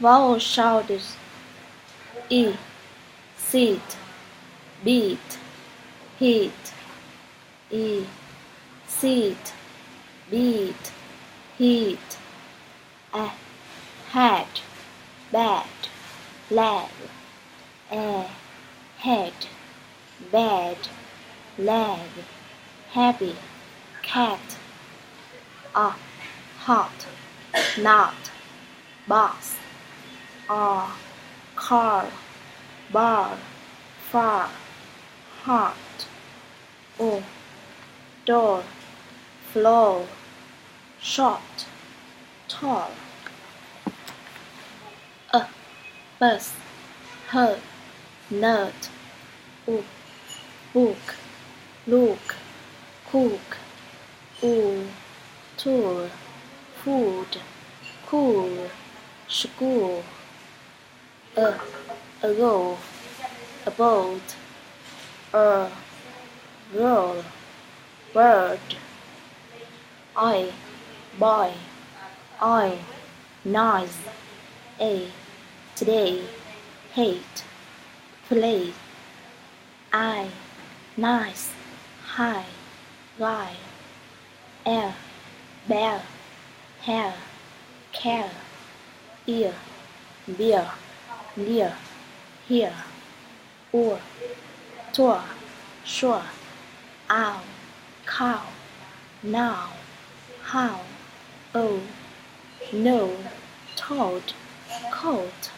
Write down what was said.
Vowel sounds E, sit, beat, hit, E, sit, beat, hit, A, head, bed, leg, A, head, bed, leg, happy, cat, A, hot, not, box, R, car, bar, far, heart, O, door, floor, short, tall, A, bus, her, nerd, U, book, look, cook, U, tour, food, cool, school, A, ago, about, girl, bird, I, boy, I, nice, A, today, hate, play, I, nice, high, guy, L, bear, hair, care, ear, beer, near, here, or, tour, sure, owl, cow, now, how, oh, no, toad, coat.